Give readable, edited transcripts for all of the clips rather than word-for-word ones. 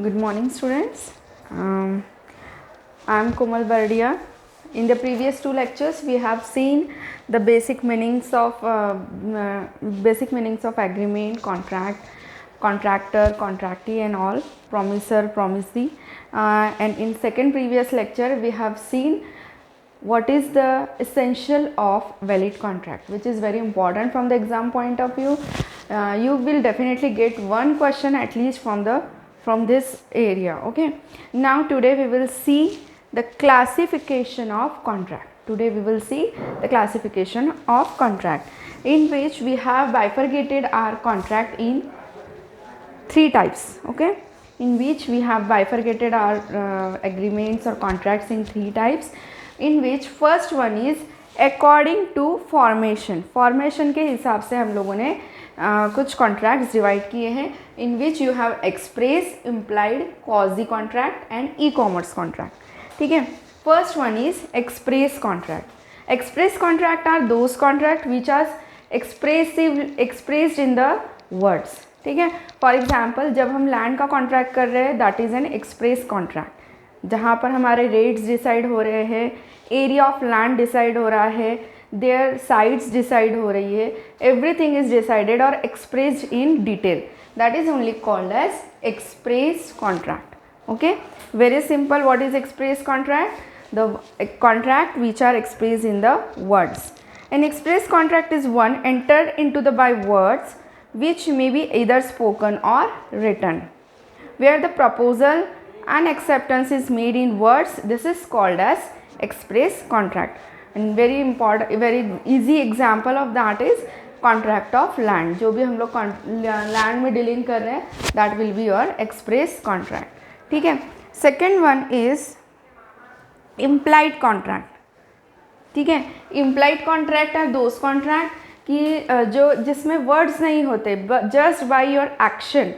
Good morning, students. I am Komal Bardia. In the previous two lectures, we have seen the basic meanings of agreement, contract, contractor, contractee, and all, promisor, promisee. And in second previous lecture, we have seen what is the essential of valid contract, which is very important from the exam point of view. You will definitely get one question at least from this area. Okay, now today we will see the classification of contract. Today we will see the classification of contract, in which we have bifurcated our contract in three types. Okay, in which we have bifurcated our agreements or contracts in three types, in which first one is according to formation. Formation के हिसाब से हम लोगों ने कुछ contracts divide किए हैं, in which you have express, implied, quasi contract and e commerce contract. ठीक है, first one is express contract. Express contract are those contract which are expressed in the words. ठीक है, फॉर एग्जाम्पल जब हम land का contract कर रहे हैं, that is an express contract, जहाँ पर हमारे रेट्स डिसाइड हो रहे हैं, एरिया ऑफ लैंड डिसाइड हो रहा है, देयर साइट्स डिसाइड हो रही है, एवरीथिंग इज डिसाइडेड और expressed in detail. That is only called as express contract. Okay, very simple. What is express contract? The contract which are expressed in the words. An express contract is one entered into the by words which may be either spoken or written. Where the proposal and acceptance is made in words, this is called as express contract. And very important, very easy example of that is contract of land. जो भी हम लोग land में dealing कर रहे हैं, that will be your express contract. ठीक है. Second one is implied contract. ठीक है, implied contract are those contract कि जो जिसमें वर्ड्स नहीं होते, just by your action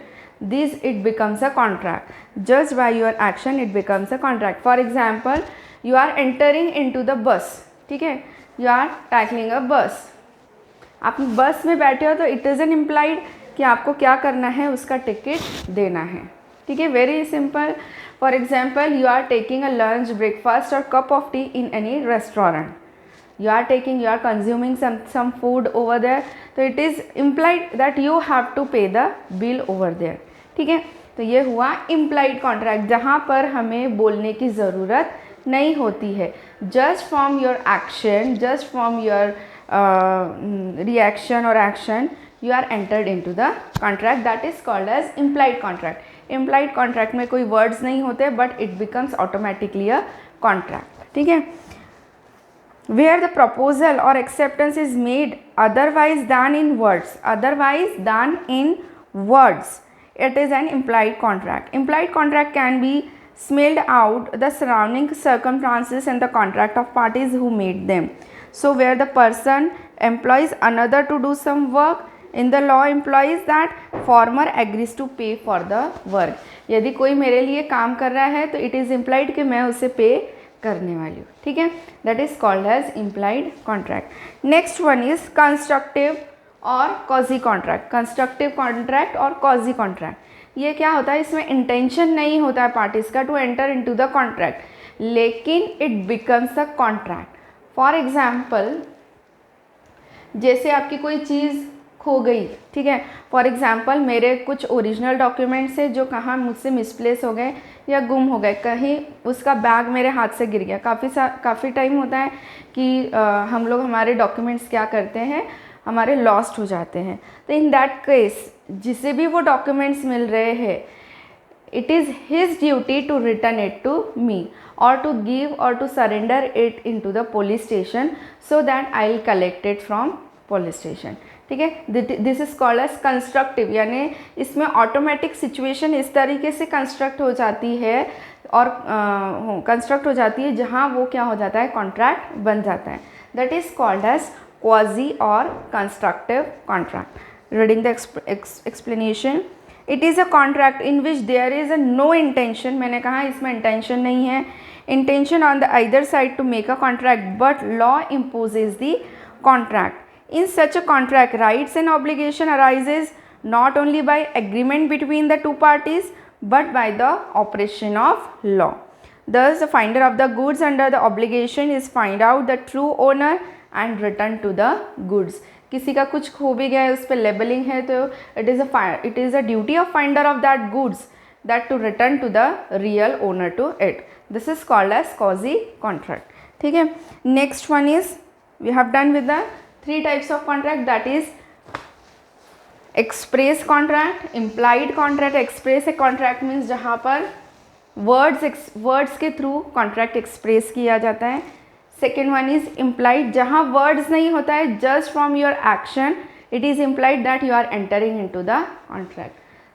this it becomes a contract. Just by your action it becomes a contract. For example, you are entering into the bus. ठीक है, you are tackling अ बस. आप बस में बैठे हो तो इट इज़ एन इम्प्लाइड कि आपको क्या करना है, उसका टिकट देना है. ठीक है, very simple. For example, you are taking a lunch, breakfast और cup of tea in any restaurant. You are consuming some food over there, so it is implied that you have to pay the bill over there. ठीक है, तो ये हुआ implied contract, जहाँ पर हमें बोलने की ज़रूरत नहीं होती है. just from your action, just from your reaction or action, you are entered into the contract. that is called as implied contract. implied contract में कोई words नहीं होते, but it becomes automatically a contract. ठीक है, where the proposal or acceptance is made otherwise than in words, it is an implied contract. Implied contract can be smelled out the surrounding circumstances and the contract of parties who made them. So where the person employs another to do some work, in the law implies that former agrees to pay for the work. यदि कोई मेरे लिए काम कर रहा है तो it is implied कि मैं उसे पे करने वाली हूँ. ठीक है, that is called as implied contract. Next one is constructive और कॉजी कॉन्ट्रैक्ट. कंस्ट्रक्टिव कॉन्ट्रैक्ट और कॉजी कॉन्ट्रैक्ट, ये क्या होता है, इसमें इंटेंशन नहीं होता है पार्टीज का to enter into the contract, लेकिन it becomes a contract. For example, जैसे आपकी कोई चीज़ खो गई. ठीक है, फॉर एग्जाम्पल मेरे कुछ ओरिजिनल डॉक्यूमेंट्स है जो कहाँ मुझसे मिसप्लेस हो गए या गुम हो गए, कहीं उसका बैग मेरे हाथ से गिर गया. काफ़ी टाइम होता है कि हम लोग हमारे डॉक्यूमेंट्स क्या करते हैं, हमारे लॉस्ट हो जाते हैं. तो इन दैट केस जिसे भी वो डॉक्यूमेंट्स मिल रहे हैं, it is his duty to return it to me or to give or to surrender it into the police station so that I will collect it from police station. ठीक है, this is called as constructive, यानी इसमें automatic situation इस तरीके से construct हो जाती है और कंस्ट्रक्ट हो जाती है जहाँ वो क्या हो जाता है, कॉन्ट्रैक्ट बन जाता है. That is called as quasi और constructive contract. Reading the explanation, it is a contract in which there is a no intention. मैंने कहा इसमें इंटेंशन नहीं है, intention on the either side to make a contract, but law imposes the contract. In such a contract, rights and obligation arises not only by agreement between the two parties but by the operation of law. Thus, the finder of the goods under the obligation is find out the true owner and return to the goods. किसी का कुछ खो भी गया है, उस पर labelling है, तो it is a duty of finder of that goods that to return to the real owner to it. This is called as quasi contract. ठीक है. Next one is we have done with the 3 types of contract, that is express contract, implied contract. express a contract means जहाँ पर words के through contract express किया जाता है. Second one is implied, जहाँ words नहीं होता है, just from your action it is implied that you are entering into the contract.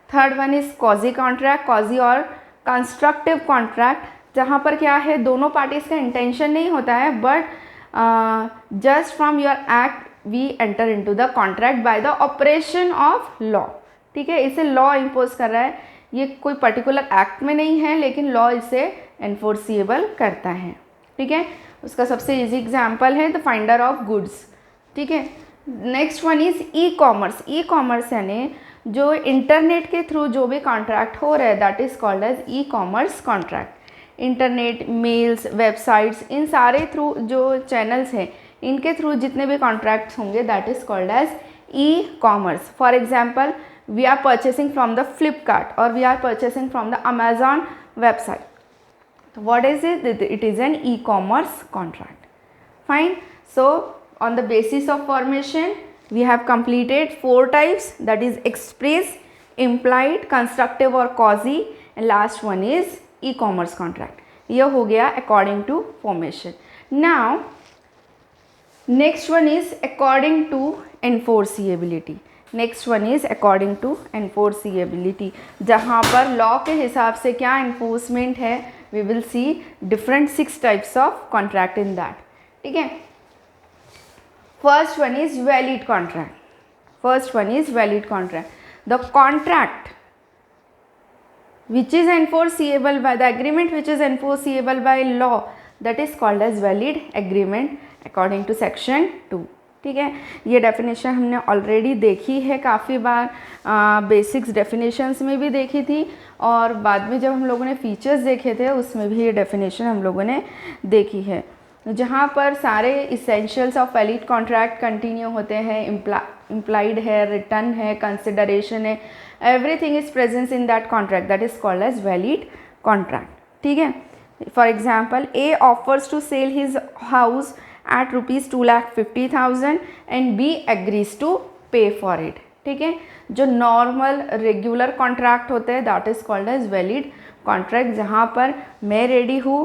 Third one is quasi contract, quasi और कंस्ट्रक्टिव कॉन्ट्रैक्ट, जहाँ पर क्या है, दोनों पार्टीज का इंटेंशन नहीं होता है, but just from your act we enter into the contract by the operation of law. ठीक है, इसे लॉ इम्पोज कर रहा है, ये कोई पर्टिकुलर एक्ट में नहीं है, लेकिन लॉ इसे एनफोर्सिएबल करता है. ठीक है, उसका सबसे इजी एग्जांपल है द फाइंडर ऑफ गुड्स. ठीक है. Next one is e commerce. E commerce यानी जो इंटरनेट के थ्रू जो भी कॉन्ट्रैक्ट हो रहा है, that is called as e commerce contract. Internet, mails, websites, इन सारे थ्रू जो चैनल्स हैं, इनके थ्रू जितने भी कॉन्ट्रैक्ट्स होंगे, that is called as e commerce. For example, we are purchasing from the Flipkart or we are purchasing from the Amazon website. So what is it? It is an e-commerce contract. Fine. So on the basis of formation, we have completed 4 types, that is express, implied, constructive or quasi, and last one is e-commerce contract. ये हो गया according to formation. Now next one is according to enforceability. Next one is according to enforceability, जहाँ पर law के हिसाब से क्या enforcement है. We will see different 6 types of contract in that. ठीक है. First one is valid contract. First one is valid contract. The contract which is enforceable by the agreement which is enforceable by law, that is called as valid agreement according to section 2. ठीक है, ये definition हमने already देखी है काफ़ी बार, basics definitions में भी देखी थी, और बाद में जब हम लोगों ने फीचर्स देखे थे उसमें भी ये डेफिनेशन हम लोगों ने देखी है, जहाँ पर सारे essentials of valid contract continue होते हैं. इम्प्लाइड है, रिटर्न है, कंसिडरेशन है, everything is presence in that contract, that is called as valid contract. ठीक है. For example, A offers to sell his house at rupees 2,50,000 and B agrees to pay for it. ठीक है, जो normal regular contract होते हैं, that is called as valid contract, जहाँ पर मैं रेडी हूँ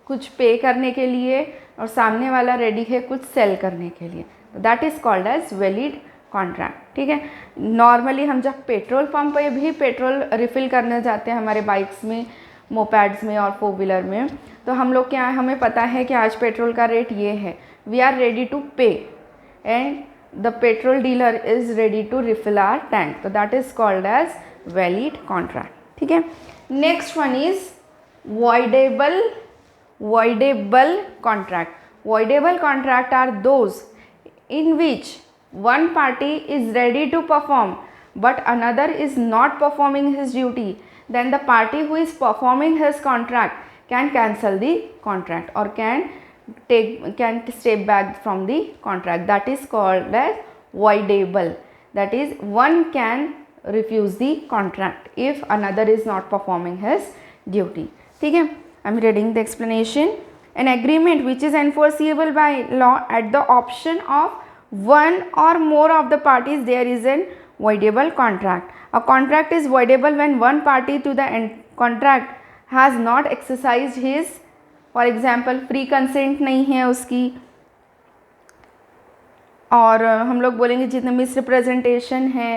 कुछ पे करने के लिए और सामने वाला रेडी है कुछ सेल करने के लिए, that is called as valid contract. ठीक है. नॉर्मली हम जब पेट्रोल पंप पे भी पेट्रोल रिफ़िल करने जाते हैं हमारे बाइक्स में, मोपैड्स में और 4 व्हीलर में, तो हम लोग क्या है, हमें पता है कि आज पेट्रोल का रेट ये है, we are ready to pay and the petrol dealer is ready to refill our tank, तो that is called as valid contract. ठीक है. Next one is voidable contract. Voidable contract are those in which one party is ready to perform but another is not performing his duty. Then the party who is performing his contract can cancel the contract or can step back from the contract. That is called as voidable. That is, one can refuse the contract if another is not performing his duty. ठीक है. I am reading the explanation. An agreement which is enforceable by law at the option of one or more of the parties, there is an voidable contract. A contract is voidable when one party to the contract has not exercised his, for example, free consent नहीं है उसकी, और हम लोग बोलेंगे जितने misrepresentation है,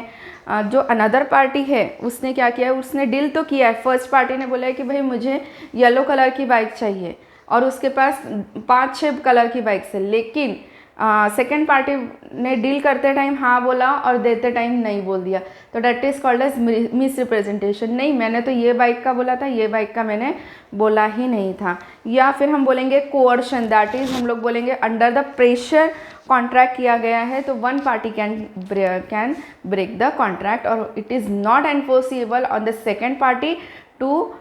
जो अनदर पार्टी है उसने क्या किया है, उसने डील तो किया है. फर्स्ट पार्टी ने बोला है कि भाई मुझे येलो कलर की बाइक चाहिए और उसके पास 5-6 कलर की बाइक्स है, लेकिन सेकेंड पार्टी ने डील करते टाइम हाँ बोला और देते टाइम नहीं बोल दिया, तो that is called as misrepresentation. नहीं, मैंने तो ये बाइक का बोला था, ये बाइक का मैंने बोला ही नहीं था। या फिर हम बोलेंगे कोअर्शन, दैट इज़ हम लोग बोलेंगे अंडर द प्रेशर कॉन्ट्रैक्ट किया गया है तो one party can break the contract और it is not enforceable on the second party to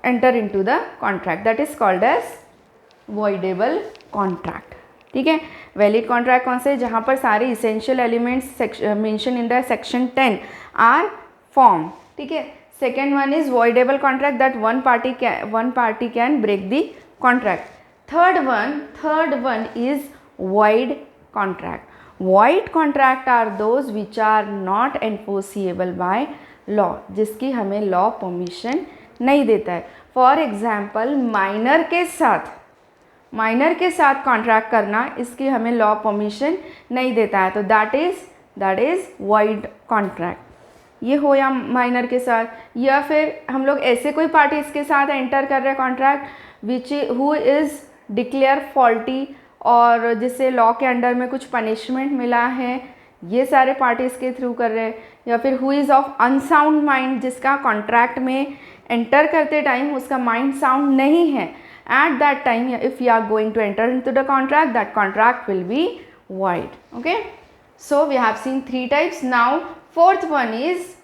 enter into the contract, that is called as voidable contract. ठीक है, वैलिड कॉन्ट्रैक्ट कौन से, जहाँ पर सारे essential elements mention in the section 10 are form. ठीक है, second one is voidable contract that one party can break the contract. Third one is void contract. Void contract are those which are not enforceable by law, जिसकी हमें law permission नहीं देता है। For example minor के साथ contract करना, इसकी हमें लॉ परमिशन नहीं देता है, तो दैट इज़ void कॉन्ट्रैक्ट। ये हो या माइनर के साथ, या फिर हम लोग ऐसे कोई पार्टी इसके साथ एंटर कर रहे हैं contract which who is declare faulty और जिससे लॉ के अंडर में कुछ पनिशमेंट मिला है, ये सारे पार्टी इसके थ्रू कर रहे हैं। या फिर who is of unsound mind, जिसका कॉन्ट्रैक्ट में एंटर करते टाइम उसका माइंड साउंड नहीं है, at that time if you are going to enter into the contract, that contract will be void. Okay, so we have seen 3 types. Now fourth one is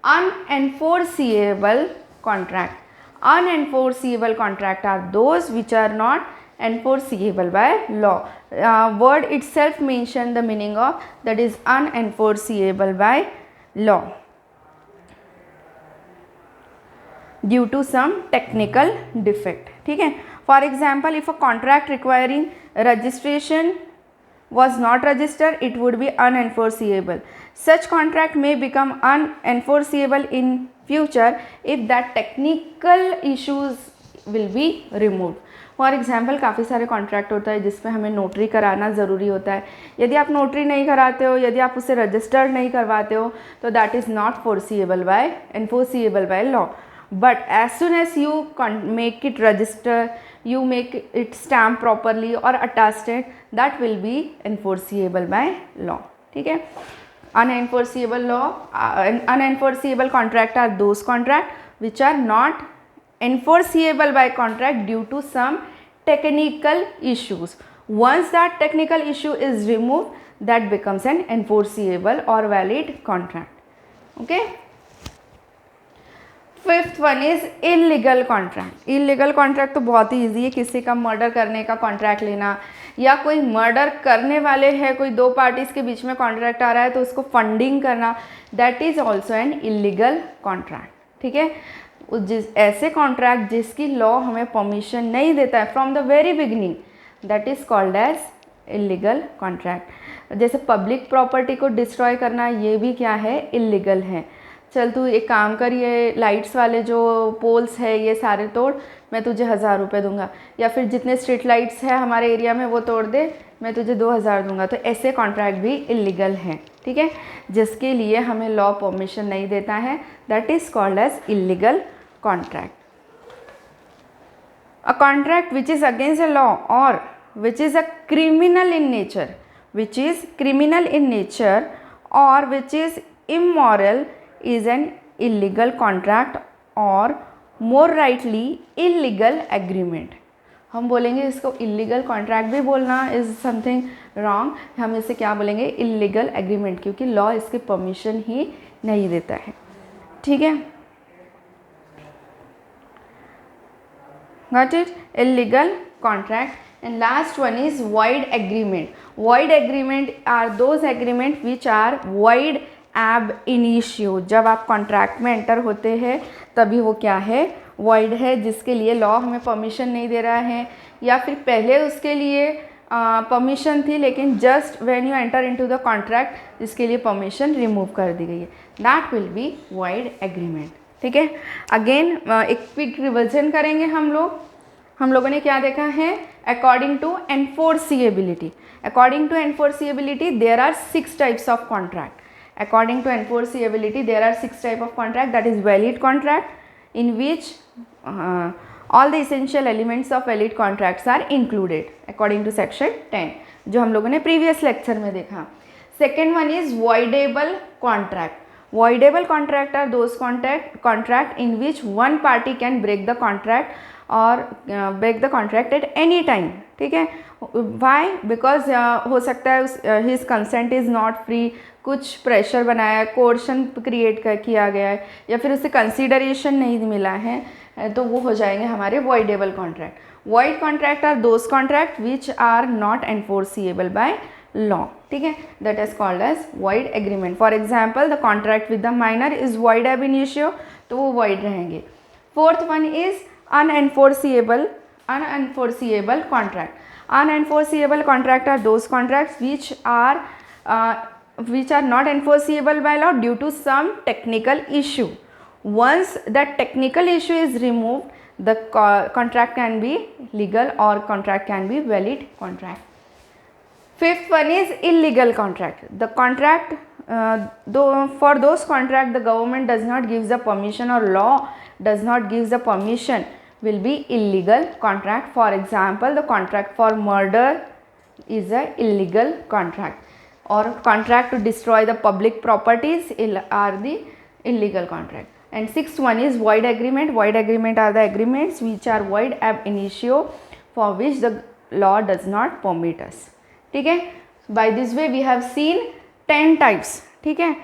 unenforceable contract. Unenforceable contract are those which are not enforceable by law. Word itself mention the meaning of, that is unenforceable by law due to some technical defect. ठीक है, for example if a contract requiring registration was not registered, it would be unenforceable. Such contract may become unenforceable in future if that technical issues will be removed. For example काफ़ी सारे contract होता है जिसपे हमें notary कराना ज़रूरी होता है। यदि आप नोटरी नहीं कराते हो, यदि आप उसे रजिस्टर्ड नहीं करवाते हो, तो that is not enforceable by law. But as soon as you make it register, you make it stamp properly or attest it, that will be enforceable by law. ठीक है, unenforceable contract are those contract which are not enforceable by contract due to some technical issues. Once that technical issue is removed, that becomes an enforceable or valid contract. Okay. Fifth one is illegal contract. Illegal contract तो बहुत ही easy है, किसी का murder करने का contract लेना, या कोई मर्डर करने वाले हैं, कोई दो पार्टीज़ के बीच में कॉन्ट्रैक्ट आ रहा है तो उसको फंडिंग करना, that is also an illegal contract. ठीक है, ऐसे कॉन्ट्रैक्ट जिसकी लॉ हमें परमिशन नहीं देता है from the very beginning, that is called as illegal contract. जैसे पब्लिक प्रॉपर्टी को डिस्ट्रॉय करना, ये भी क्या है, इलीगल है। चल तू एक काम कर, ये लाइट्स वाले जो पोल्स है ये सारे तोड़, मैं तुझे 1000 रुपये दूंगा, या फिर जितने स्ट्रीट लाइट्स है हमारे एरिया में वो तोड़ दे, मैं तुझे 2000 दूंगा। तो ऐसे कॉन्ट्रैक्ट भी इलीगल हैं। ठीक है, जिसके लिए हमें लॉ परमिशन नहीं देता है, that is called as illegal contract. A contract which is against a law और which is a criminal in nature, और which is immoral is an illegal contract or more rightly illegal agreement. हम बोलेंगे इसको illegal contract भी बोलना is something wrong, हम इसे क्या बोलेंगे, illegal agreement, क्योंकि law इसकी permission ही नहीं देता है। ठीक है, got it? Illegal contract. And last one is void agreement. Void agreement are those agreement which are void ab initio. जब आप कॉन्ट्रैक्ट में एंटर होते हैं तभी वो क्या है, void है, जिसके लिए लॉ हमें परमिशन नहीं दे रहा है, या फिर पहले उसके लिए परमिशन थी लेकिन just when you enter into the contract इसके लिए परमिशन रिमूव कर दी गई है, that will be void agreement. ठीक है, अगेन एक क्विक रिविजन करेंगे हम लोगों ने क्या देखा है, according to enforceability there are 6 types of contract. According to enforceability, there are 6 types of contract, that is valid contract, in which all the essential elements of valid contracts are included according to section 10. जो हम लोगों ने previous lecture में देखा. Second one is voidable contract. Voidable contract are those contract in which one party can break the contract or break the contract at any time. ठीक है. Why? Because हो सकता है his consent is not free, कुछ pressure बनाया है, coercion create किया गया है, या फिर उसे कंसिडरेशन नहीं मिला है, तो वो हो जाएंगे हमारे voidable contract. Void contract are those contract which are not enforceable by law. ठीक है. That is called as void agreement. For example, the contract with the minor is void ab initio, तो वो void रहेंगे. Fourth one is unenforceable contract. Unenforceable contract are those contracts which are not enforceable by law due to some technical issue. Once that technical issue is removed, the contract can be legal or contract can be valid contract. Fifth one is illegal contract. The contract, for those contract the government does not give the permission or law does not give the permission will be illegal contract. For example, the contract for murder is a illegal contract, or contract to destroy the public properties are the illegal contract. And sixth one is void agreement. Void agreement are the agreements which are void ab initio, for which the law does not permit us. ठीक है. By this way we have seen 10 types. ठीक है.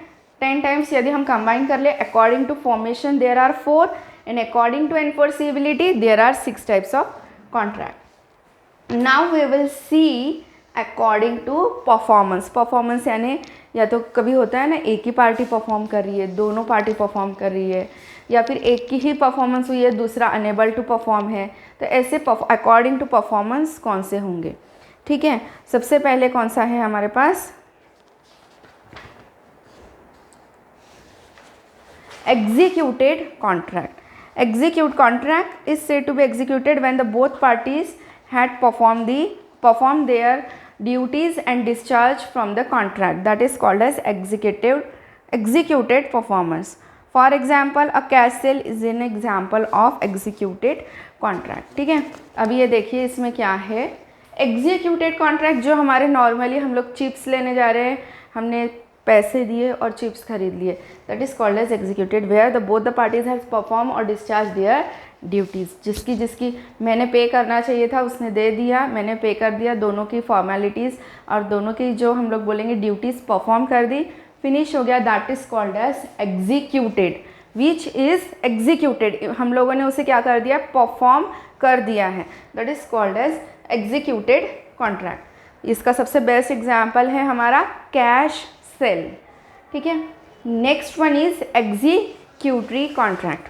10 types यदि हम combine कर ले, according to formation there are 4 and according to enforceability there are 6 types of contract. Now we will see according to performance. Performance यानी या तो कभी होता है ना, एक ही पार्टी परफॉर्म कर रही है, दोनों पार्टी परफॉर्म कर रही है, या फिर एक की ही परफॉर्मेंस हुई है, दूसरा अनेबल टू परफॉर्म है, तो ऐसे अकॉर्डिंग टू परफॉर्मेंस कौन से होंगे. ठीक है. सबसे पहले कौन सा है हमारे पास, executed contract. Execute contract is said to be executed when the both parties had performed their duties and discharged from the contract. That is called as executed performance. For example, a cash sale is an example of executed contract. ठीक है. अभी ये देखिए इसमें क्या है, executed contract जो हमारे नॉर्मली हम लोग चिप्स लेने जा रहे हैं, हमने पैसे दिए और चिप्स खरीद लिए, that is called as executed, where the both the parties have perform और डिस्चार्ज देयर ड्यूटीज़. जिसकी मैंने पे करना चाहिए था उसने दे दिया, मैंने पे कर दिया, दोनों की फॉर्मेलिटीज़ और दोनों की जो हम लोग बोलेंगे ड्यूटीज़ परफॉर्म कर दी, फिनिश हो गया. That is called as executed, which is executed. हम लोगों ने उसे क्या कर दिया, परफॉर्म कर दिया है. That is called as executed contract. इसका सबसे बेस्ट एग्जाम्पल है हमारा कैश सेल. ठीक है. Next one is executory contract.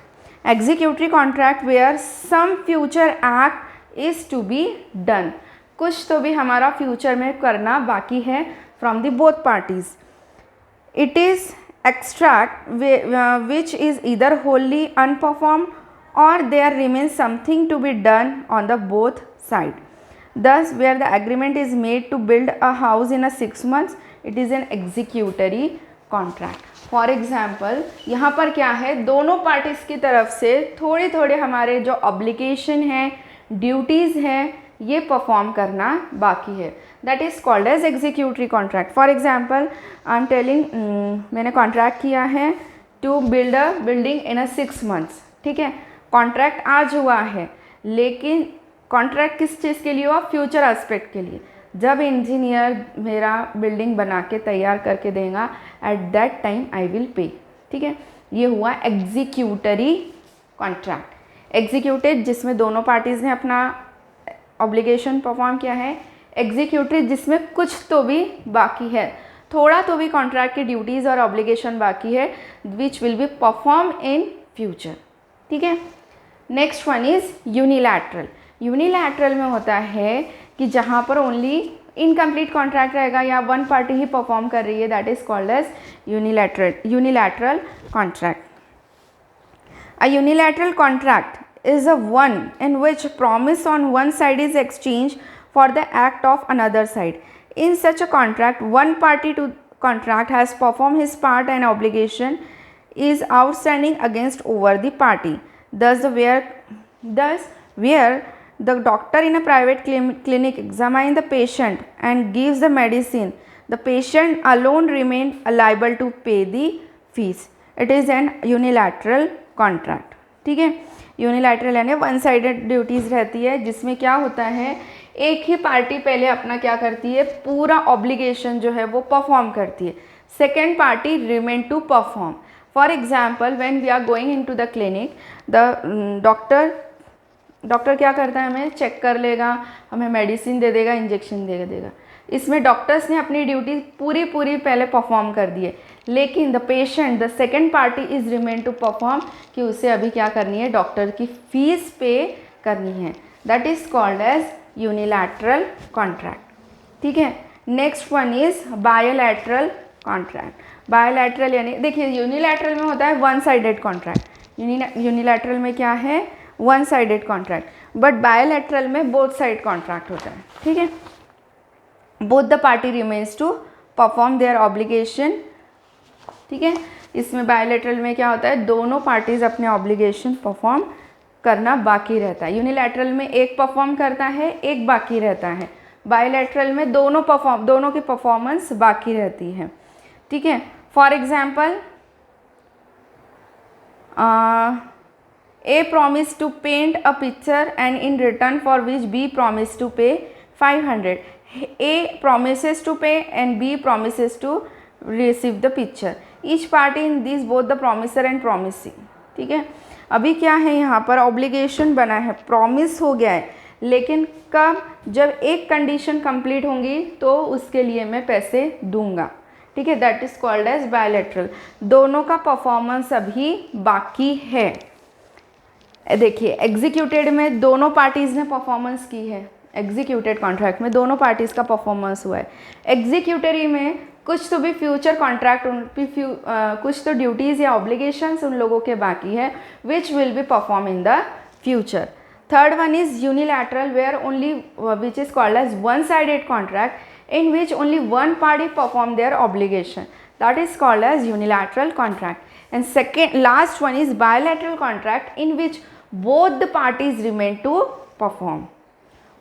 Executory contract where some future act is to be done. कुछ तो भी हमारा फ्यूचर में करना बाकी है from the both parties. It is extract which is either wholly unperform or there remains something to be done on the both side. Thus, where the agreement is made to build a house in a 6 months, it is an executory contract. For example, यहाँ पर क्या है, दोनों parties की तरफ से थोड़े थोड़े हमारे जो ऑब्लिगेशन है, ड्यूटीज़ हैं, ये परफॉर्म करना बाकी है. That is called as executory contract. For example, I am telling, मैंने कॉन्ट्रैक्ट किया है to build a building in a 6 months. ठीक है. कॉन्ट्रैक्ट आज हुआ है, लेकिन कॉन्ट्रैक्ट किस चीज़ के लिए हुआ, फ्यूचर एस्पेक्ट के लिए. जब इंजीनियर मेरा बिल्डिंग बना के तैयार करके देगा, eight that time I will pay. ठीक है. ये हुआ एग्जीक्यूटरी कॉन्ट्रैक्ट. एग्जीक्यूटेड जिसमें दोनों पार्टीज़ ने अपना ऑब्लिगेशन परफॉर्म किया है. एग्जीक्यूटरी जिसमें कुछ तो भी बाकी है, थोड़ा तो भी कॉन्ट्रैक्ट की ड्यूटीज़ और ऑब्लिगेशन बाकी है, which will be perform in future. ठीक है. Next one is unilateral. Unilateral में होता है कि जहाँ पर ओनली इनकम्प्लीट कॉन्ट्रैक्ट रहेगा या वन पार्टी ही परफॉर्म कर रही है, that is called as unilateral contract. A unilateral contract is a one in which promise on one side is exchange for the act of another side. In such a contract one party to contract has perform his part and obligation is outstanding against over the party. Thus where the doctor in a private clinic examines the patient and gives the medicine, the patient alone remains liable to pay the fees. It is an unilateral contract. ठीक है, unilateral यानी one sided duties रहती है, जिसमें क्या होता है, एक ही पार्टी पहले अपना क्या करती है, पूरा ऑब्लिगेशन जो है वो परफॉर्म करती है, second party remain to perform. For example, when we are going into the clinic, the doctor क्या करता है, हमें चेक कर लेगा, हमें मेडिसिन दे देगा, इंजेक्शन दे देगा. इसमें डॉक्टर्स ने अपनी ड्यूटी पूरी पहले परफॉर्म कर दी है, लेकिन the patient, the second party is remain to perform, कि उसे अभी क्या करनी है, डॉक्टर की फीस पे करनी है. That is called as unilateral contract. ठीक है. Next one is bilateral contract. Bilateral यानी देखिए, यूनिलैटरल में होता है वन साइडेड कॉन्ट्रैक्ट, यूनिलैटरल में क्या है, one sided contract, but bilateral में बोथ साइड कॉन्ट्रैक्ट होता है. ठीक है. Both the party remains to perform their obligation. ठीक है. इसमें बायोलैटरल में क्या होता है, दोनों पार्टीज अपने ऑब्लिगेशन परफॉर्म करना बाकी रहता है. यूनिलैटरल में एक परफॉर्म करता है, एक बाकी रहता है. बायोलैटरल में दोनों की परफॉर्मेंस बाकी रहती है. ठीक है. For example, A promised to paint a picture and in return for which B promised to pay 500. A promises to pay and B promises to receive the picture. Each party in this both the promiser and promisee. ठीक है. अभी क्या है, यहाँ पर obligation बना है, promise हो गया है, लेकिन कब, जब एक कंडीशन कंप्लीट होंगी तो उसके लिए मैं पैसे दूंगा. ठीक है. That is called as bilateral. दोनों का परफॉर्मेंस अभी बाकी है. देखिए, एग्जीक्यूटेड में दोनों पार्टीज़ ने परफॉर्मेंस की है, एग्जीक्यूटेड कॉन्ट्रैक्ट में दोनों पार्टीज़ का परफॉर्मेंस हुआ है. एग्जीक्यूटरी में कुछ तो भी फ्यूचर कॉन्ट्रैक्ट, कुछ तो ड्यूटीज़ या ऑब्लिगेशंस उन लोगों के बाकी है, which will be perform in the future. Third one is unilateral, where only which is called as one sided contract in which only one party perform their obligation. That is called as unilateral contract. And second, last one is bilateral contract, in which both the parties remain to perform.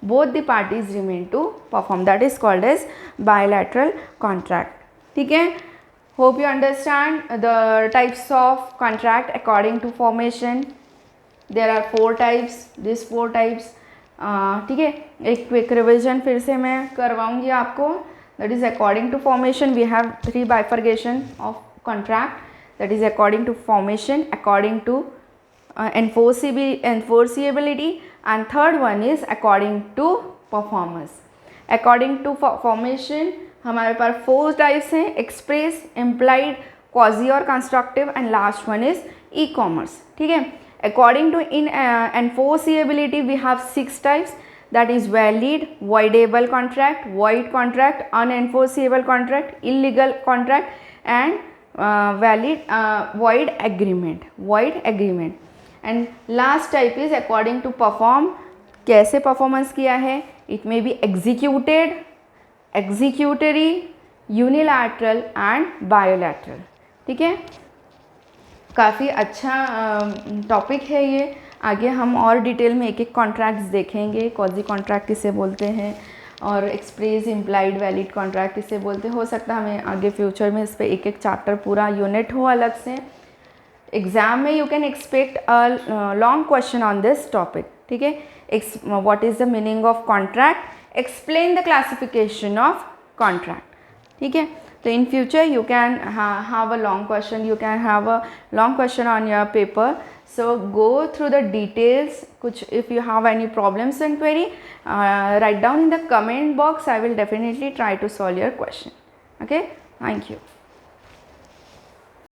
Both the parties remain to perform. That is called as bilateral contract. ठीक है. Hope you understand the types of contract according to formation. There are 4 types. These 4 types. ठीक है. एक quick revision फिर से मैं करवाऊंगी आपको. That is according to formation we have 3 bifurcation of contract. That is according to formation, according to enforceability, and third one is according to performance. According to formation हमारे पास 4 types हैं, express, implied, quasi और constructive, and last one is e commerce. ठीक है. According to enforceability, we have 6 types, that is valid, voidable contract, void contract, unenforceable contract, illegal contract, and void agreement. And last type is according to perform. कैसे performance किया है, it may be executed, executory, unilateral and bilateral. ठीक है. काफ़ी अच्छा topic है ये. आगे हम और डिटेल में एक कॉन्ट्रैक्ट्स देखेंगे. क्वाजी कॉन्ट्रैक्ट किसे बोलते हैं और एक्सप्रेस, इम्प्लाइड, वैलिड कॉन्ट्रैक्ट किसे बोलते हैं. हो सकता है हमें आगे फ्यूचर में इस पर एक चैप्टर पूरा यूनिट हो अलग से. एग्ज़ाम में you can expect a long question on this topic. ठीक है. What is the meaning of contract, explain the classification of contract. ठीक है. So in future you can have a long question, you can have a long question on your paper. So go through the details. If you have any problems and query, write down in the comment box. I will definitely try to solve your question. Okay. Thank you.